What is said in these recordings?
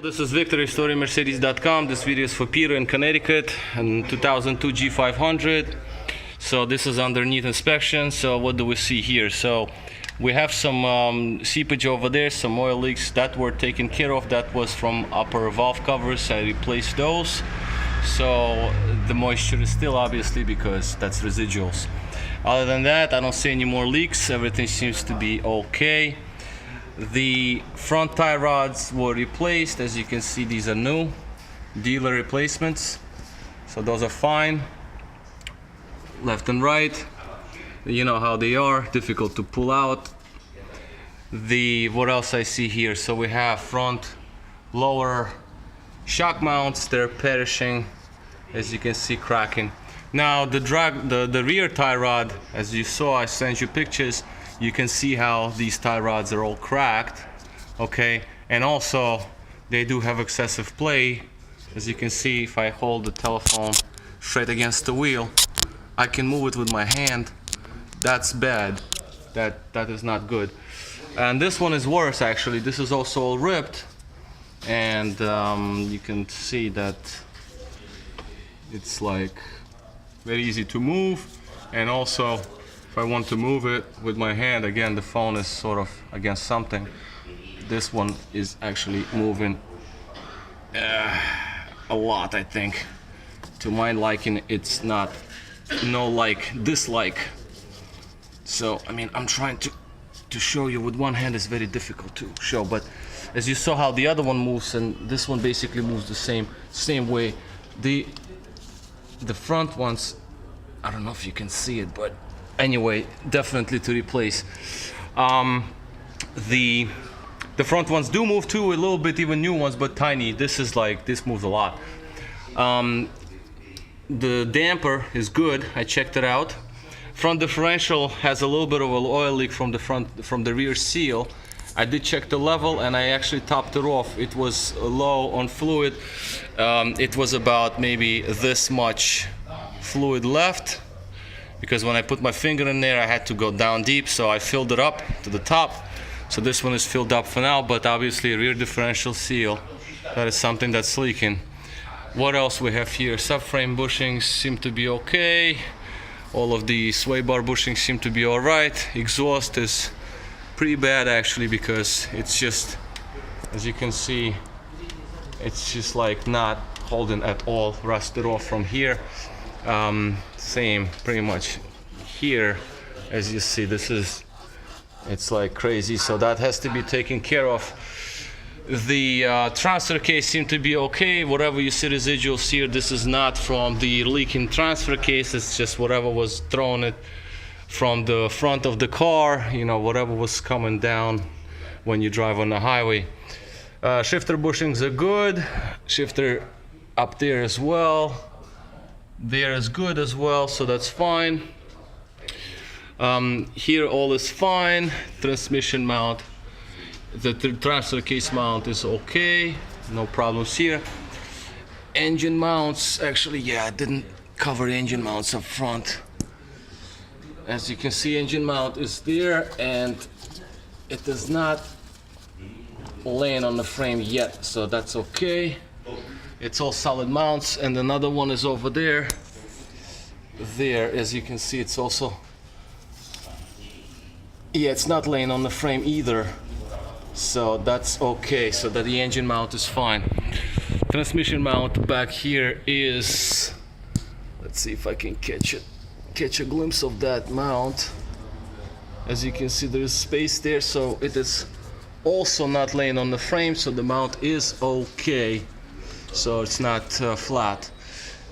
This is Victor, RestoringMercedes.com. This video is for Peter in Connecticut and 2002 G500. So this is underneath inspection. So what do we see here? So we have some seepage over there, some oil leaks that were taken care of. That was from upper valve covers. I replaced those. So the moisture is still obviously because that's residuals. Other than that, I don't see any more leaks. Everything seems to be okay. The front tie rods were replaced. As you can see, these are new dealer replacements, so those are fine. Left and right, you know how they are, difficult to pull out. What else I see here? So we have front lower shock mounts. They're perishing, as you can see, cracking. Now the rear tie rod, as you saw, I sent you pictures. You can see how these tie rods are all cracked, okay? And also, they do have excessive play. As you can see, if I hold the telephone straight against the wheel, I can move it with my hand. That's bad. That is not good. And this one is worse, actually. This is also all ripped. And you can see that it's like very easy to move. And also, if I want to move it with my hand, again, the phone is sort of against something. This one is actually moving a lot, I think. To my liking, it's not dislike. So, I mean, I'm trying to show you with one hand. Is very difficult to show, but as you saw how the other one moves, and this one basically moves the same way. The front ones, I don't know if you can see it, but anyway, definitely to replace. The front ones do move too, a little bit, even new ones, but tiny. This moves a lot. The damper is good. I checked it out. Front differential has a little bit of an oil leak from the rear seal. I did check the level and I actually topped it off. It was low on fluid. It was about maybe this much fluid left, because when I put my finger in there I had to go down deep, so I filled it up to the top. So this one is filled up for now, but obviously rear differential seal, that is something that's leaking. What else we have here? Subframe bushings seem to be okay. All of the sway bar bushings seem to be alright. Exhaust is pretty bad actually, because it's just, as you can see, it's just like not holding at all, rusted off from here. Same pretty much here. As you see, it's like crazy, so that has to be taken care of. The transfer case seemed to be okay. Whatever you see residuals here, this is not from the leaking transfer case. It's just whatever was thrown it from the front of the car, you know, whatever was coming down when you drive on the highway. Shifter bushings are good. Shifter up there as well. There is good as well, so that's fine. Here all is fine. Transmission mount, the transfer case mount is okay, no problems here. Engine mounts, actually, yeah, I didn't cover engine mounts up front. As you can see, engine mount is there and it is not laying on the frame yet, so that's okay. It's all solid mounts, and another one is over there. There, as you can see, it's also, yeah, it's not laying on the frame either, so that's okay. So that the engine mount is fine. Transmission mount back here is, let's see if I can catch a glimpse of that mount. As you can see, there is space there, so it is also not laying on the frame, so the mount is okay. So it's not flat.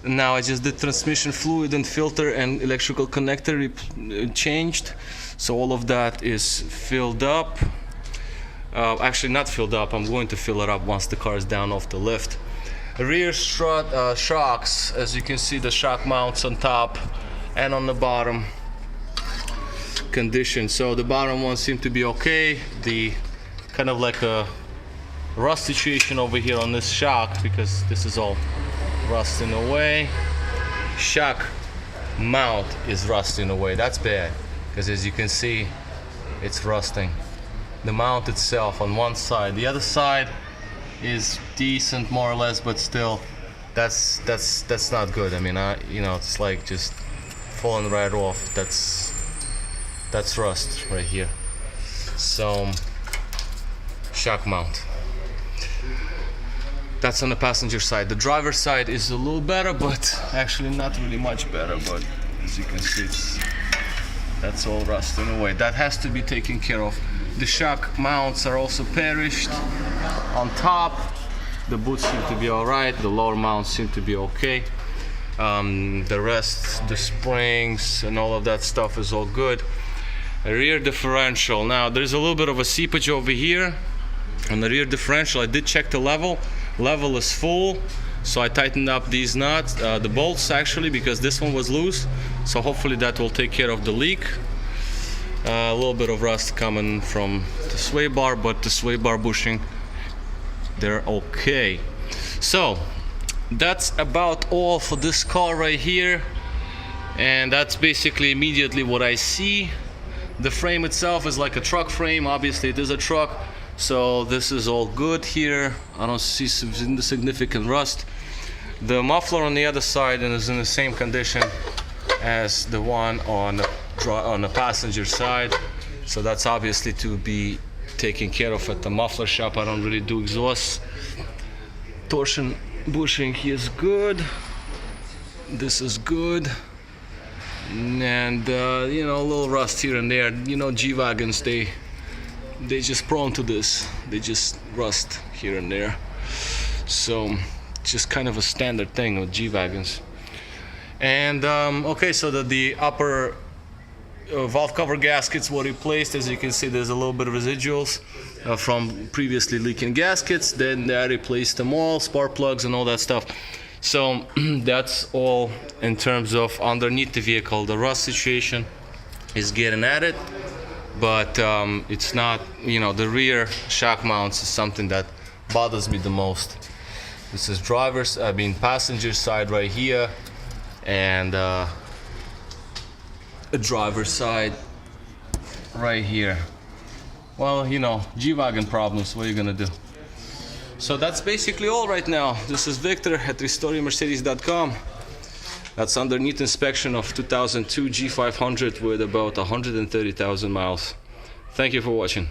Now I just did transmission fluid and filter and electrical connector changed, so all of that is filled up. Actually not filled up, I'm going to fill it up once the car is down off the lift. Rear strut shocks, as you can see, the shock mounts on top and on the bottom condition. So the bottom one seemed to be okay. The kind of like a rust situation over here on this shock, because this is all rusting away. Shock mount is rusting away. That's bad, because as you can see, it's rusting. The mount itself on one side. The other side, is decent, more or less, but still, that's not good. I mean, you know, it's like just falling right off. That's rust right here. So, shock mount. That's on the passenger side. The driver's side is a little better, but actually not really much better. But as you can see, that's all rusting away. That has to be taken care of. The shock mounts are also perished. On top, the boots seem to be all right. The lower mounts seem to be okay. The rest, the springs and all of that stuff is all good. Rear differential. Now there's a little bit of a seepage over here on the rear differential. I did check the level. Level is full, so I tightened up these nuts, the bolts actually, because this one was loose. So hopefully that will take care of the leak. A little bit of rust coming from the sway bar, but the sway bar bushing, they're okay. So that's about all for this car right here, and that's basically immediately what I see. The frame itself is like a truck frame. Obviously it is a truck, so this is all good here. I don't see some significant rust. The muffler on the other side is in the same condition as the one on the passenger side, so that's obviously to be taken care of at the muffler shop. I don't really do exhaust. Torsion bushing here is good. This is good. And you know, a little rust here and there. You know, G-Wagons, they just prone to this. They just rust here and there. So just kind of a standard thing with G-Wagons. And okay, so the upper valve cover gaskets were replaced. As you can see, there's a little bit of residuals from previously leaking gaskets. Then I replaced them all, spark plugs and all that stuff. So that's all in terms of underneath the vehicle. The rust situation is getting at it, but it's not, you know, the rear shock mounts is something that bothers me the most. This is passenger side right here, and a driver's side right here. Well, you know, G-Wagon problems, what are you gonna do? So that's basically all right now. This is Victor at RestoreYourMercedes.com. That's underneath inspection of 2002 G500 with about 130,000 miles. Thank you for watching.